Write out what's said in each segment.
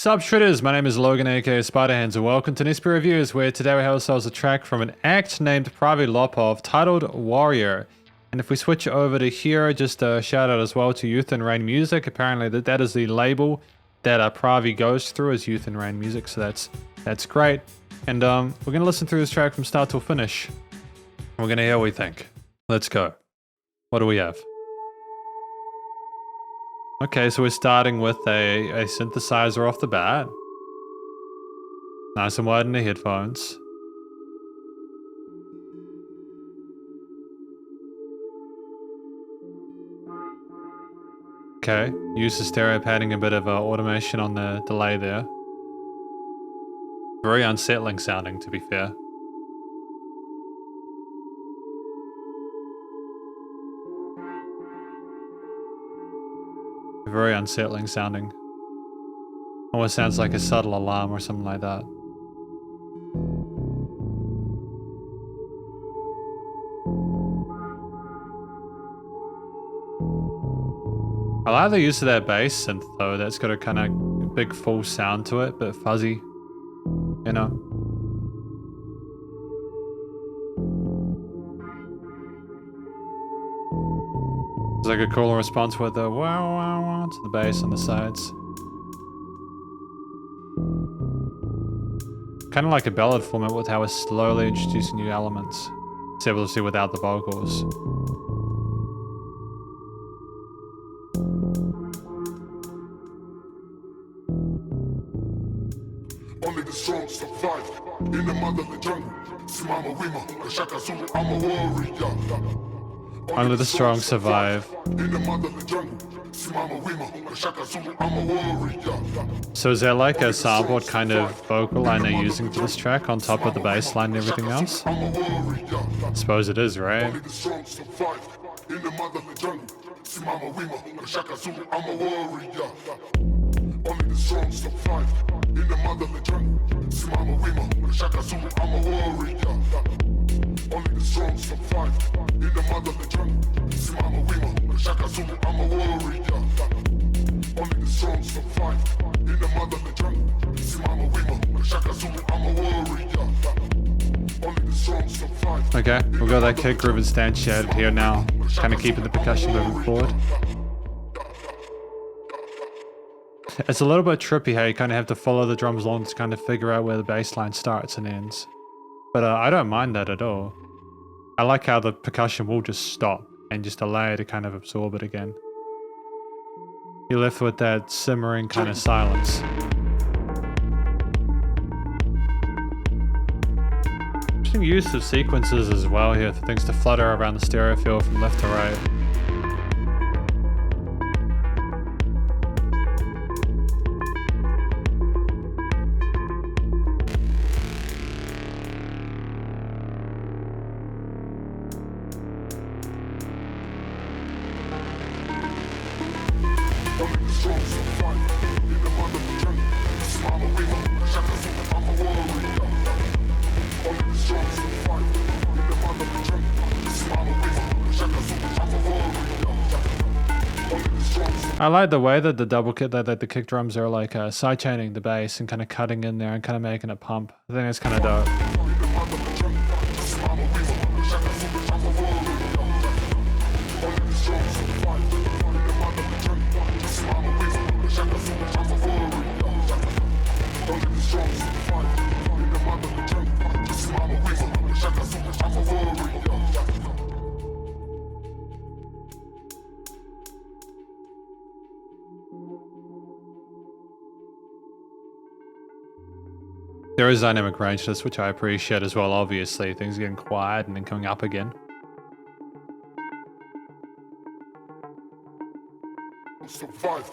Sup Shredders, my name is Logan aka Spiderhands and welcome to SP Reviews, where today we have ourselves a track from an act named Pravi Lopov titled Warrior. And if we switch over to here, just a shout out as well to Youth and Rain Music. Apparently that is the label that Pravi goes through as Youth and Rain Music, so that's great. And we're going to listen through this track from start till finish. We're going to hear what we think. Let's go. What do we have? Okay, so we're starting with a synthesizer off the bat. Nice and wide in the headphones. Okay, use the stereo padding, a bit of automation on the delay there. Very unsettling sounding, to be fair. Very unsettling sounding. Almost sounds like a subtle alarm or something like that. I like the use of that bass synth though. That's got a kind of big full sound to it, but fuzzy, you know. It's like a cool response with the wow wow wow to the bass on the sides. Kind of like a ballad format with how we're slowly introducing new elements. It's able to see without the vocals. Only the strong survive in the motherland jungle. Simama wima, Shaka Zulu, I'm a warrior. Only the strong survive. So is there like a sampled kind of vocal line they're using for this track on top of the bass line and everything else? I suppose it is, right? Only the strong survive in the motherland jungle. Simama wima, Shaka Zulu, I'm a warrior. Only the strong survive in the motherland jungle. Simama wima, Shaka Zulu, I'm a warrior. Only the strong survive in the motherland jungle. Simama wima, Shaka Zulu, I'm a warrior. Only the strong survive. Okay, we've got that kick groove instantiated here now, kind of keeping the percussion moving forward. It's a little bit trippy how you kind of have to follow the drums along to kind of figure out where the bass line starts and ends. But I don't mind that at all. I like how the percussion will just stop and just allow you to kind of absorb it again. You're left with that simmering kind of silence. Interesting use of sequences as well here for things to flutter around the stereo field from left to right. I like the way that the double kick, that the kick drums are like sidechaining the bass and kind of cutting in there and kind of making it pump. I think it's kind of dope. There is dynamic range to this, which I appreciate as well, obviously. Things are getting quiet and then coming up again. Survive.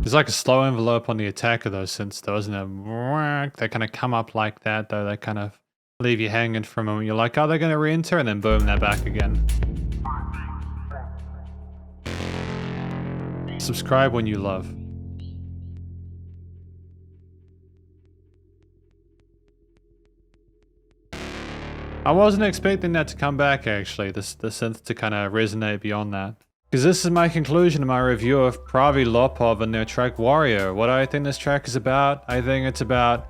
There's like a slow envelope on the attack of those synths though, isn't it? They kind of come up like that though. They kind of leave you hanging for a moment. You're like, oh, they're going to re-enter, and then boom, they're back again. Subscribe when you love. I wasn't expecting that to come back actually, the synth to kind of resonate beyond that. Because this is my conclusion of my review of Pravi Lopov and their track Warrior. What do I think this track is about? I think it's about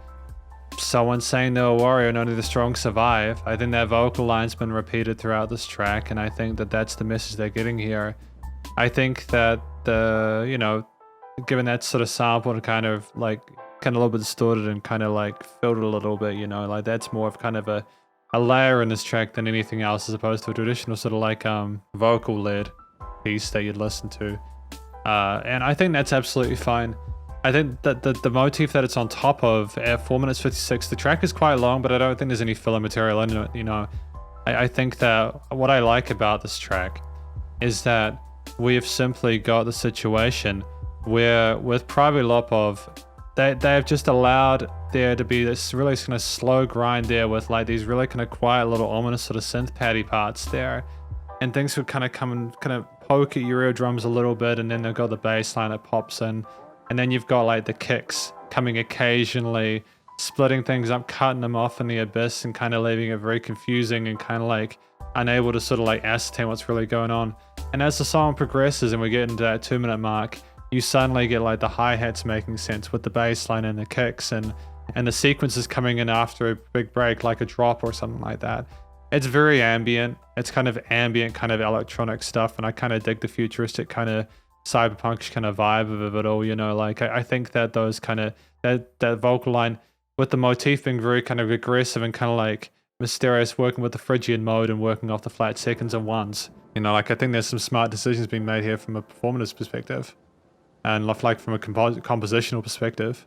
someone saying they're a warrior and only the strong survive. I think that vocal line's been repeated throughout this track, and I think that that's the message they're getting here. I think that given that sort of sample and kind of a little bit distorted and kind of like filtered a little bit, like that's more of kind of a layer in this track than anything else, as opposed to a traditional sort of like vocal led piece that you'd listen to. And I think that's absolutely fine. I think that the motif that it's on top of at 4 minutes 56, the track is quite long, but I don't think there's any filler material in it. I think that what I like about this track is that we've simply got the situation where with Pravi Lopov, they've just allowed there to be this really kind of slow grind there with like these really kind of quiet little ominous sort of synth patty parts there, and things would kind of come and kind of poke at your eardrums a little bit, and then they've got the bass line that pops in, and then you've got like the kicks coming occasionally, splitting things up, cutting them off in the abyss, and kind of leaving it very confusing and kind of like unable to sort of like ascertain what's really going on. And as the song progresses and we get into that 2 minute mark, you suddenly get like the hi-hats making sense with the bass line and the kicks, and the sequences coming in after a big break, like a drop or something like that. It's very ambient. It's kind of ambient, kind of electronic stuff, and I kind of dig the futuristic kind of cyberpunk kind of vibe of it all. Like I think that those kind of that vocal line with the motif being very kind of aggressive and kind of like mysterious, working with the Phrygian mode and working off the flat seconds and ones. Like I think there's some smart decisions being made here from a performance perspective, and like from a compositional perspective.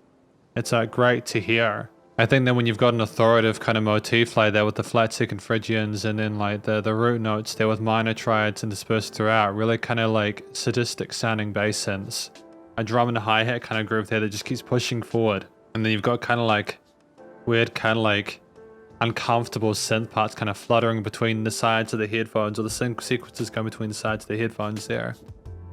It's great to hear. I think that when you've got an authoritative kind of motif like that with the flat second Phrygians, and then like the root notes there with minor triads interspersed throughout, really kind of like sadistic sounding bass synths, a drum and a hi-hat kind of groove there that just keeps pushing forward, and then you've got kind of like weird kind of like uncomfortable synth parts kind of fluttering between the sides of the headphones, or the sync sequences going between the sides of the headphones there.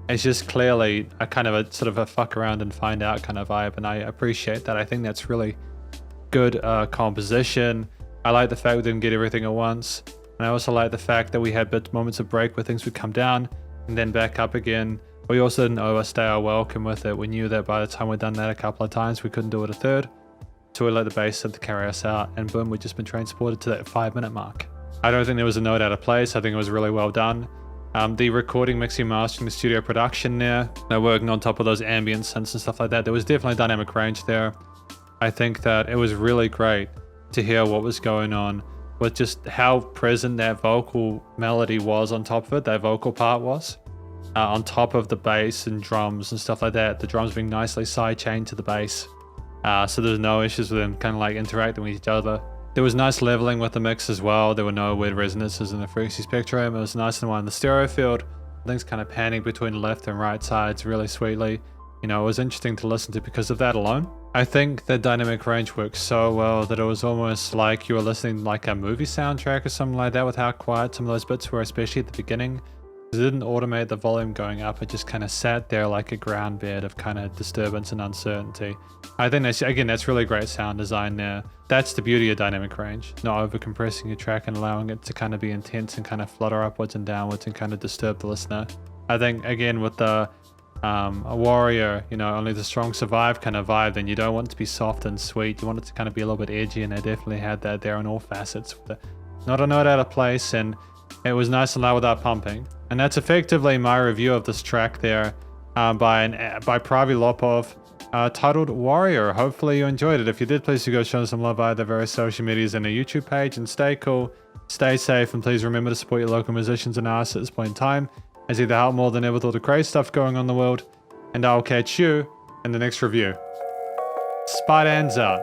It's just clearly a kind of a sort of a fuck around and find out kind of vibe, and I appreciate that. I think that's really good composition. I like the fact we didn't get everything at once, and I also like the fact that we had moments of break where things would come down and then back up again. We also didn't overstay our welcome with it. We knew that by the time we'd done that a couple of times, we couldn't do it a third, so we let the bass synth carry us out, and boom, we'd just been transported to that 5 minute mark. I don't think there was a note out of place. I think it was really well done. The recording, mixing, mastering, the studio production there, they're working on top of those ambient synths and stuff like that. There was definitely dynamic range there. I think that it was really great to hear what was going on with just how present that vocal melody was on top of it, that vocal part was, on top of the bass and drums and stuff like that. The drums being nicely sidechained to the bass. So there's no issues with them kind of like interacting with each other. There was nice leveling with the mix as well. There were no weird resonances in the frequency spectrum. It was nice and wide in the stereo field. Things kind of panning between the left and right sides really sweetly. It was interesting to listen to because of that alone. I think the dynamic range works so well that it was almost like you were listening like a movie soundtrack or something like that, with how quiet some of those bits were, especially at the beginning. It didn't automate the volume going up. It just kind of sat there like a ground bed of kind of disturbance and uncertainty. I think that's really great sound design there. That's the beauty of dynamic range, not over compressing your track and allowing it to kind of be intense and kind of flutter upwards and downwards and kind of disturb the listener. I think again with the a warrior, only the strong survive kind of vibe, then you don't want it to be soft and sweet. You want it to kind of be a little bit edgy, and they definitely had that there on all facets. Not a note out of place, and it was nice and loud without pumping. And that's effectively my review of this track there by Pravi Lopov, titled Warrior. Hopefully you enjoyed it. If you did, please do go show us some love via the various social medias and the YouTube page, and stay cool, stay safe, and please remember to support your local musicians and artists at this point in time, as either help more than ever with all the crazy stuff going on in the world. And I'll catch you in the next review. Spiderhands out.